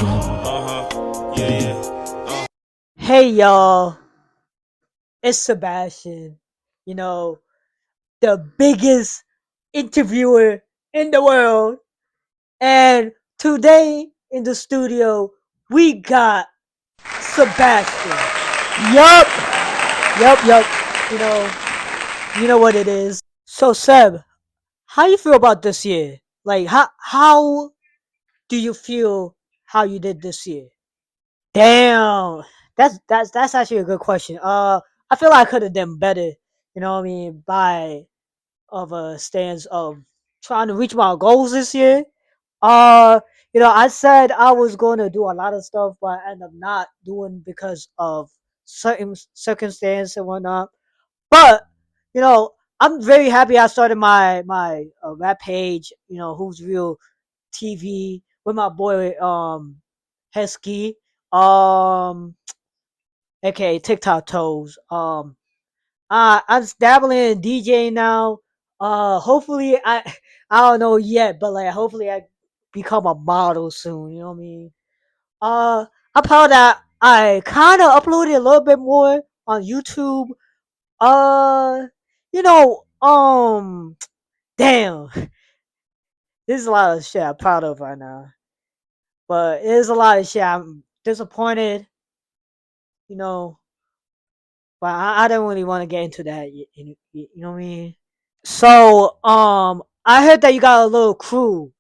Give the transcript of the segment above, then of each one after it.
Yeah, yeah. Hey y'all, it's Sebastian. You know, the biggest interviewer in the world. And today in the studio, we got Sebastian. Yup, yup. You know, you know what it is. So Seb, how you feel about this year? Like how do you feel how you did this year? Damn, that's actually a good question. I feel like I could have done better. You know what I mean? By of a stance of trying to reach my goals this year. Uh, I said I was going to do a lot of stuff, but I end up not doing because of certain circumstance and whatnot. But you know, I'm very happy I started my rap page. Who's real TV with my boy Hesky. Um, aka TikTok toes. I'm dabbling in DJ now. Hopefully I don't know yet, but like hopefully I become a model soon. You know what I mean? I'm proud that I kind of uploaded a little bit more on YouTube. Uh, you know, damn, this is a lot of shit I'm proud of right now, but it is a lot of shit I'm disappointed. You know, but I don't really want to get into that. You know what I mean? So, I heard that you got a little crew.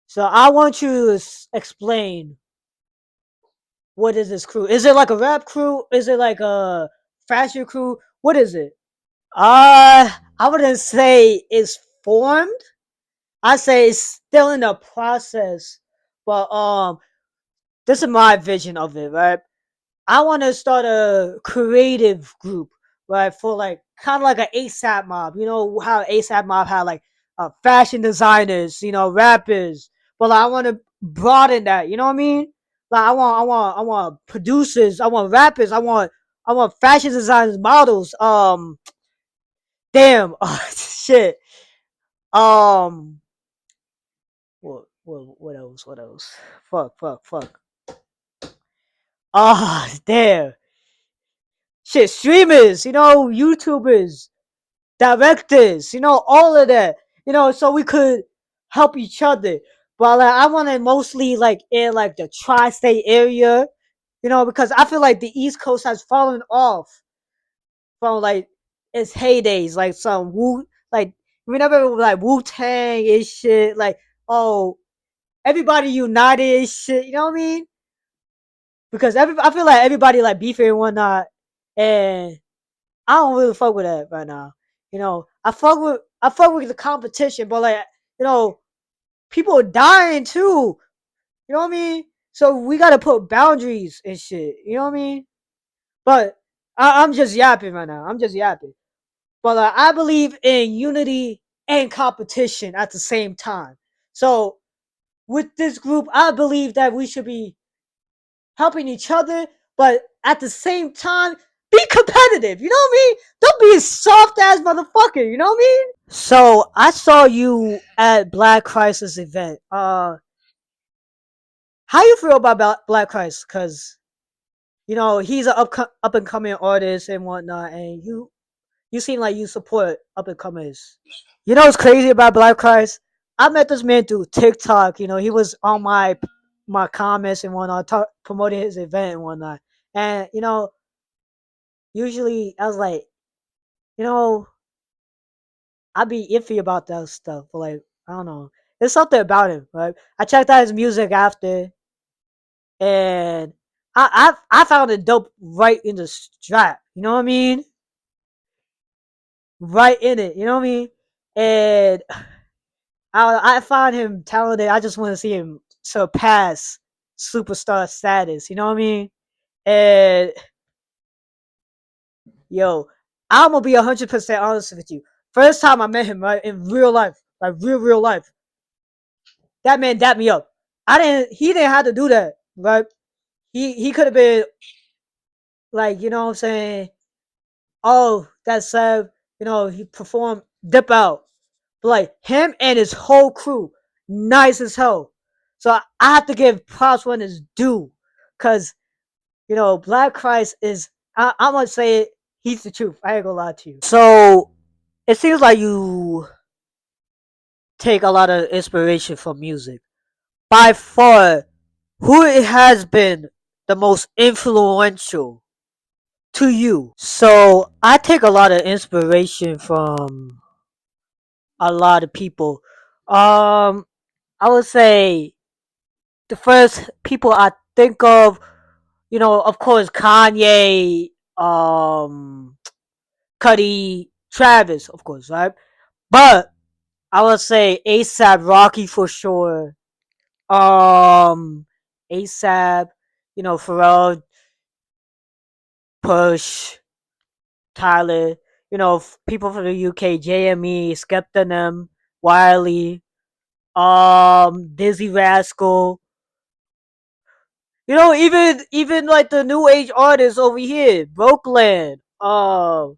So I want you to explain what is this crew? Is it like a rap crew? Is it like a fashion crew? What is it? I wouldn't say it's formed. I say it's still in the process. But this is my vision of it, right? I want to start a creative group, right? For like kind of like an ASAP mob. You know how ASAP mob had like fashion designers, rappers. But like, I want to broaden that. You know what I mean? Like I want producers. I want rappers. I want fashion designers, models. Damn, shit. Um, what else? What else? Fuck. Ah, damn. Shit, streamers. YouTubers, directors, all of that, so we could help each other. But like, I want to mostly like in like the tri-state area, because I feel like the East Coast has fallen off from like its heydays, like some Wu, like remember like Wu Tang and shit, like oh everybody united and shit, you know what I mean? Because I feel like everybody like beefing and whatnot, and I don't really fuck with that right now. I fuck with the competition, but like you know, people are dying too. You know what I mean? So we gotta put boundaries and shit. You know what I mean? But I'm just yapping right now. I'm just yapping. But I believe in unity and competition at the same time. So with this group, I believe that we should be helping each other, but at the same time, be competitive. You know what I mean? Don't be a soft ass motherfucker. You know what I mean? So I saw you at Black Crisis event. How you feel about Black Christ? Because he's an up and coming artist and whatnot, and you seem like you support up and comers. You know what's crazy about Black Christ? I met this man through TikTok. He was on my comments and whatnot, promoting his event and whatnot. And usually I was like, you know, I'd be iffy about that stuff, but like I don't know, there's something about him. Right? I checked out his music after, and I found it dope right in the strap. You know what I mean? Right in it. You know what I mean? And I find him talented. I just want to see him surpass superstar status. You know what I mean? And yo, I'm gonna be 100% honest with you. First time I met him, right, in real life, like real life, that man dapped me up. He didn't have to do that, right? He could have been like, what I'm saying, oh, that's he performed dip out. But like him and his whole crew, nice as hell. So I have to give props when it's due, cause Black Christ is. I'm gonna say it. He's the truth. I ain't gonna lie to you. So it seems like you take a lot of inspiration from music. By far, who it has been the most influential to you? So I take a lot of inspiration from a lot of people. Um, I would say the first people I think of, of course, Kanye, Cuddy, Travis, of course, right? But I would say ASAP Rocky for sure. Um, ASAP, Pharrell, Push, Tyler, people from the UK, JME, Skepta, them, Wiley, Dizzy Rascal. Even like the new age artists over here, Brooklyn. You know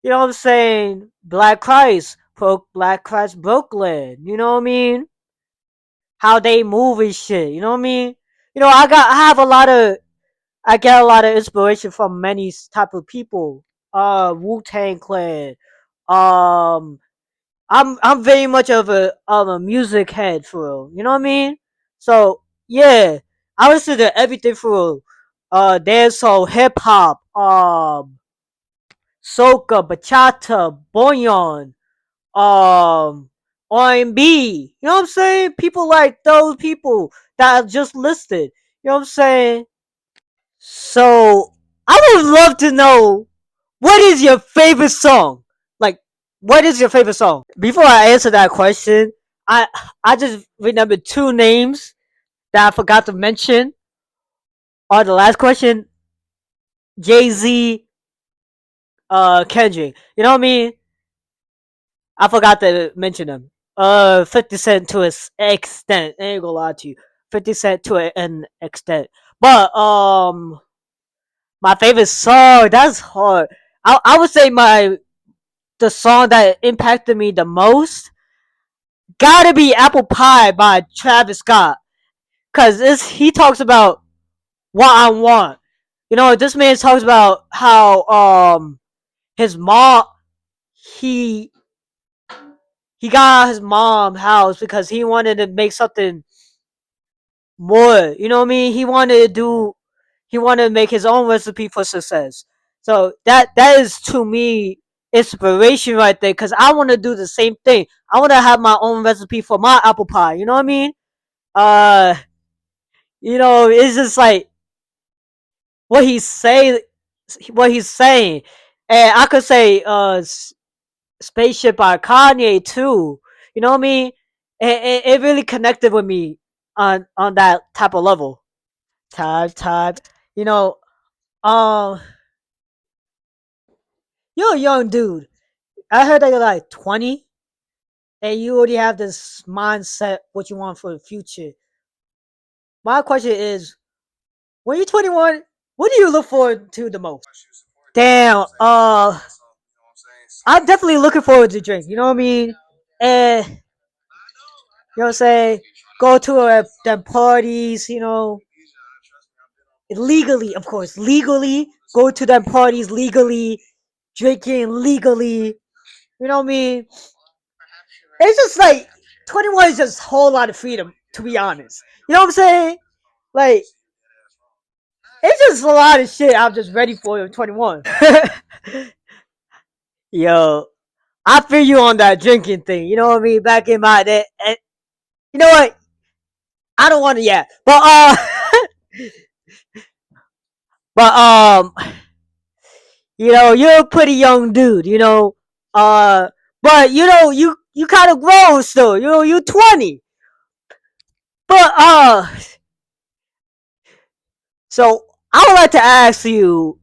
what I'm saying? Black Christ, Brooklyn. You know what I mean? How they move and shit. You know what I mean? I get a lot of inspiration from many type of people. Wu Tang Clan. Um, I'm very much of a music head for real. You know what I mean? So yeah, I listen to everything for real. Dancehall, hip hop, soca, bachata, bonyon, um, R&B. You know what I'm saying? People like those people that I just listed. You know what I'm saying? So I would love to know, what is your favorite song? Like, what is your favorite song? Before I answer that question, I I just remembered two names that I forgot to mention on the last question. Jay Z, Kendrick. You know what I mean? I forgot to mention them. 50 Cent to an extent. I ain't gonna lie to you. 50 Cent to an extent. But my favorite song, that's hard. I would say the song that impacted me the most gotta be Apple Pie by Travis Scott. Cause he talks about what I want. This man talks about how his mom he he got his mom house because he wanted to make something more. You know what I mean? He wanted to make his own recipe for success. So that is, to me, inspiration right there, because I want to do the same thing. I want to have my own recipe for my apple pie. You know what I mean? Uh, it's just like what he's saying, and I could say Spaceship by Kanye too. You know what I mean? It really connected with me on that type of level. Type. You know, um, you're a young dude. I heard that you're like 20, and you already have this mindset what you want for the future. My question is, when you're 21, what do you look forward to the most? Damn. I'm definitely looking forward to drink. You know what I mean? And you know what I'm saying? Go to them parties. Legally, of course, legally. Go to them parties legally, drinking legally. You know what I mean? It's just like 21 is just a whole lot of freedom, to be honest. You know what I'm saying? Like, it's just a lot of shit I'm just ready for at 21. Yo, I feel you on that drinking thing. You know what I mean? Back in my day. And you know what? I don't want to, yeah. But, you're a pretty young dude, Uh, but, you kind of grown still. You're 20. But, so I would like to ask you,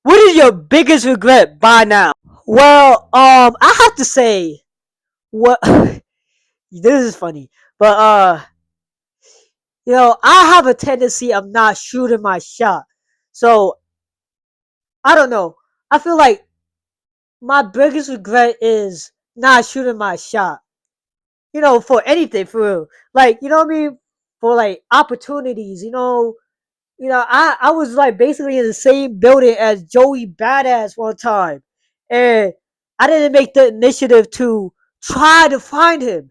what is your biggest regret by now? Well, I have to say, what this is funny, but I have a tendency of not shooting my shot. So I don't know. I feel like my biggest regret is not shooting my shot. for anything, for real. Like, you know what I mean? For like opportunities, I was like basically in the same building as Joey Badass one time, and I didn't make the initiative to try to find him.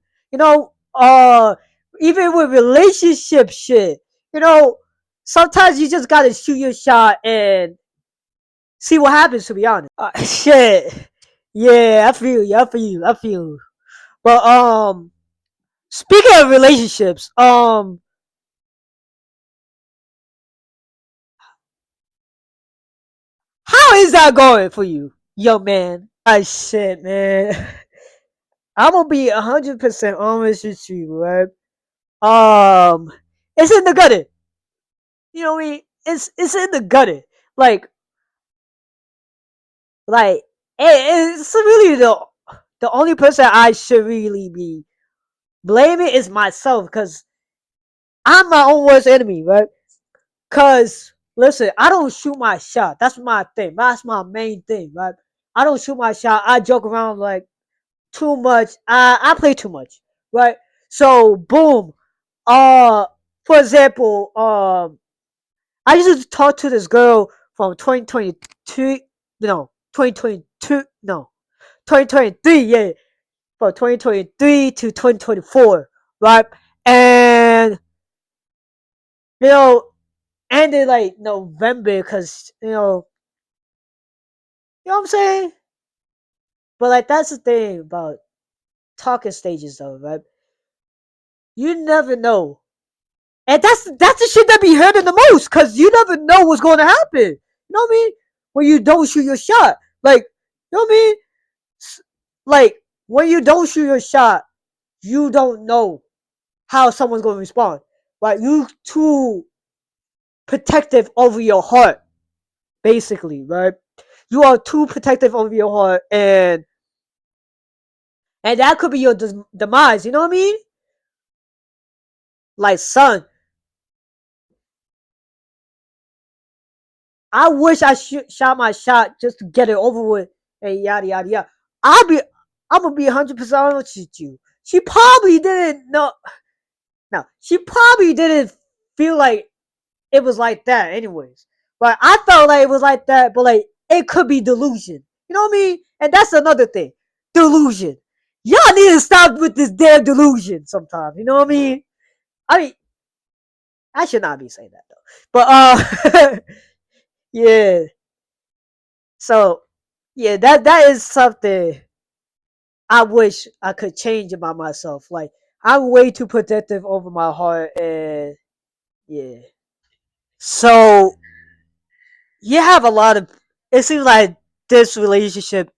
Even with relationship shit, you know, sometimes you just gotta shoot your shot and see what happens. To be honest, shit, yeah, I feel you, I feel you, I feel you. But speaking of relationships, how is that going for you, young man? Shit, man. I'm gonna be 100% honest with you, right? Um, it's in the gutter. You know what I mean? It's in the gutter. Like, like it's really the only person I should really be blaming is myself, because I'm my own worst enemy, right? Cause listen, I don't shoot my shot. That's my thing. That's my main thing, right? I don't shoot my shot. I joke around like too much. I play too much, right? So boom. Uh, for example, I used to talk to this girl from 2022, no, 2022, no, 2023, yeah, from 2023 to 2024, right? And you know, ended like November, because you know what I'm saying. But like that's the thing about talking stages, though, right? You never know. And that's the shit that be hurting the most, because you never know what's going to happen. You know what I mean? When you don't shoot your shot, like, you know what I mean? Like, when you don't shoot your shot, you don't know how someone's going to respond. Right? You too protective over your heart, basically, right? You are too protective over your heart, and that could be your demise. You know what I mean? Like, son, I wish I shot my shot just to get it over with, and yada yada yada. I'm gonna be 100% honest with you. She probably didn't know. No, she probably didn't feel like it was like that, anyways. But I felt like it was like that, but like it could be delusion. You know what I mean? And that's another thing, delusion. Y'all need to stop with this damn delusion sometimes. You know what I mean? I mean, I should not be saying that though. But yeah. So yeah, that is something I wish I could change about myself. Like, I'm way too protective over my heart, and yeah. So you have a lot of. It seems like this relationship,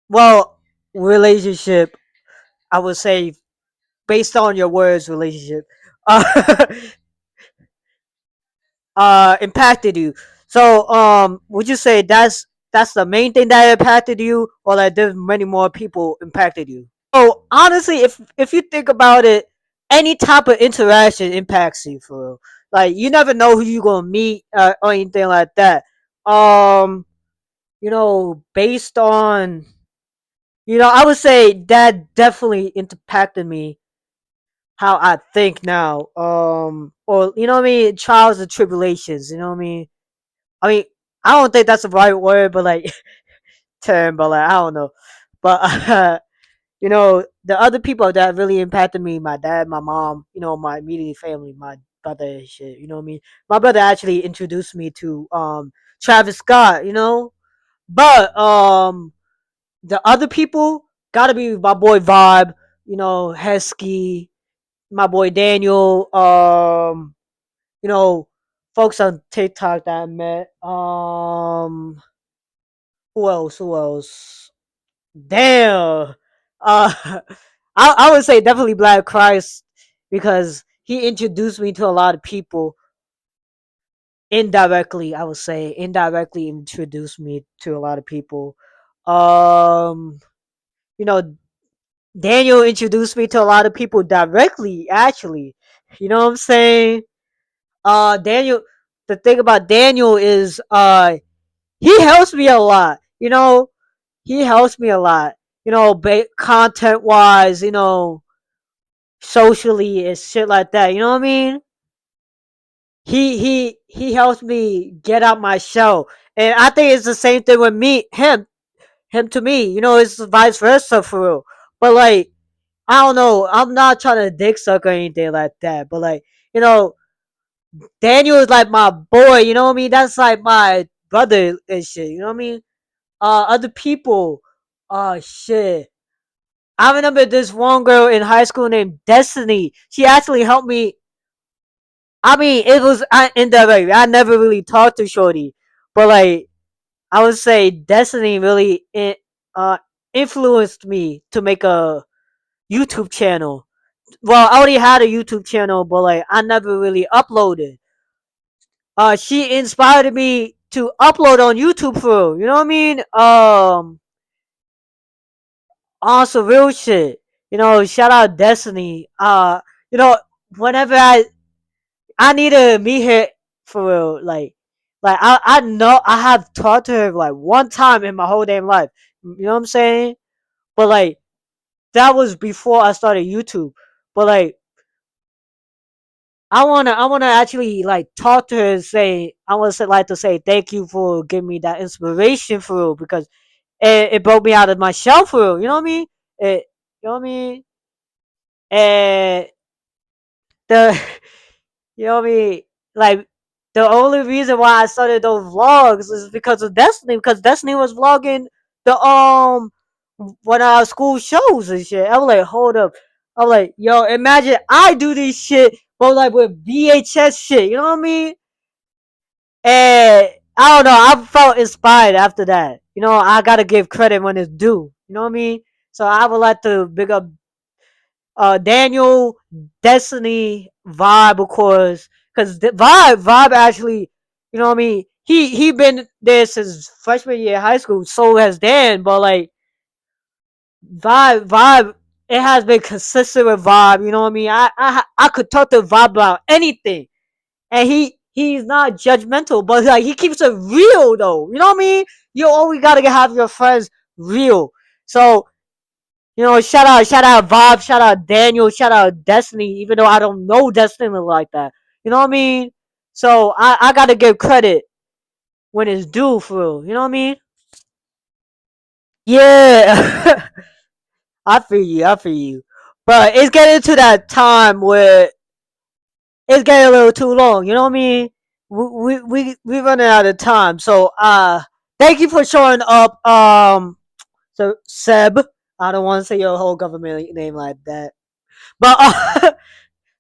well, relationship, I would say, based on your words, relationship, uh, impacted you. So, would you say that's the main thing that impacted you, or like there's many more people impacted you? So honestly, if you think about it, any type of interaction impacts you, for real. Like, you never know who you gonna meet, or anything like that. Um, based on, I would say that definitely impacted me, how I think now. Or you know what I mean, trials and tribulations. You know what I mean. I mean, I don't think that's the right word, but like term, but like I don't know. But the other people that really impacted me, my dad, my mom, my immediate family, my brother and shit. You know what I mean. My brother actually introduced me to Travis Scott. But the other people gotta be my boy Vibe. Hesky, my boy Daniel. You know, folks on TikTok that I met. Who else? Who else? Damn. I would say definitely Black Christ, because he introduced me to a lot of people indirectly. I would say indirectly introduced me to a lot of people. Um, you know, Daniel introduced me to a lot of people directly. Actually, you know what I'm saying? Daniel. The thing about Daniel is, he helps me a lot. He helps me a lot. Content wise. socially and shit like that. You know what I mean? He helps me get out my shell, and I think it's the same thing with him to me. You know, it's vice versa for real. But like, I don't know. I'm not trying to dick suck or anything like that. But like, you know, Daniel is like my boy. You know what I mean? That's like my brother and shit. You know what I mean? Other people. Oh shit. I remember this one girl in high school named Destiny. She actually helped me. I mean, it was indirect. I never really talked to Shorty, but like, I would say Destiny really influenced me to make a YouTube channel. Well, I already had a YouTube channel, but like, I never really uploaded. She inspired me to upload on YouTube for real. You know what I mean? On some real shit. You know, shout out Destiny. You know, whenever I need to meet her for real, like I know I have talked to her like one time in my whole damn life. You know what I'm saying? But like, that was before I started YouTube. But like, I wanna actually like talk to her and say I want to like to say thank you for giving me that inspiration for real, because it broke me out of my shell for real. You know what I mean? You know what I mean? And the you know what I mean? Like, the only reason why I started those vlogs is because of Destiny, because Destiny was vlogging the one of our school shows and shit. I was like, hold up. I was like, yo, imagine I do this shit, but like with VHS shit. You know what I mean? And I don't know. I felt inspired after that. You know, I gotta give credit when it's due. You know what I mean? So I would like to big up Daniel, Destiny, Vibe, of course, because Vibe actually, you know what I mean. He been there since freshman year of high school. So has Dan, but like, Vibe, it has been consistent with Vibe. You know what I mean. I could talk to Vibe about anything, and he's not judgmental, but like, he keeps it real though. You know what I mean. You always gotta have your friends real. So, you know, shout out Bob, shout out Daniel, shout out Destiny, even though I don't know Destiny like that. You know what I mean? So I gotta give credit when it's due for real. You know what I mean? Yeah. I feel you. But it's getting to that time where it's getting a little too long, you know what I mean? We running out of time. So thank you for showing up. So Seb. I don't want to say your whole government name like that. But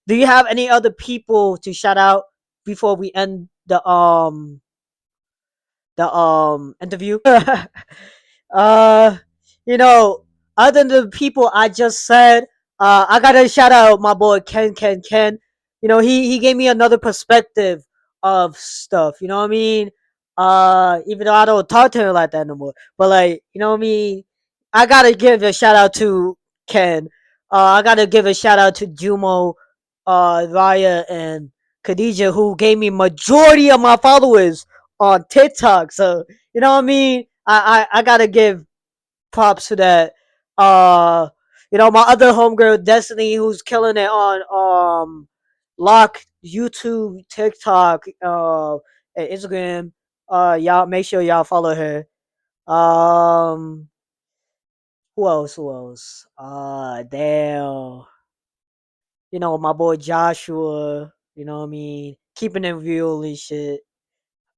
do you have any other people to shout out before we end the interview? uh you know, other than the people I just said, I gotta shout out my boy Ken. You know, he gave me another perspective of stuff. You know what I mean? Even though I don't talk to him like that no more, but like, you know what I mean. I gotta give a shout out to Ken. I gotta give a shout out to Jumo, Raya, and Khadija, who gave me majority of my followers on TikTok. So, you know what I mean. I gotta give props to that. Uh, you know, my other homegirl Destiny, who's killing it on Lock, YouTube, TikTok, and Instagram. Y'all make sure y'all follow her. Um, who else? Who else? Damn. You know, my boy Joshua. You know what I mean? Keeping it real and shit.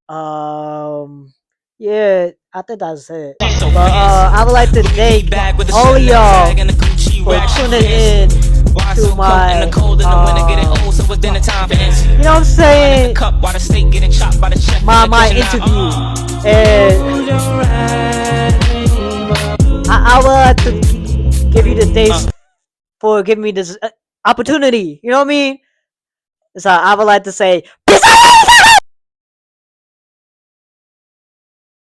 Um, yeah, I think that's it. But I would like to thank all of y'all for tuning in to my, you know what I'm saying, my interview, and I would like to give you the thanks for giving me this opportunity. You know what I mean? So I would like to say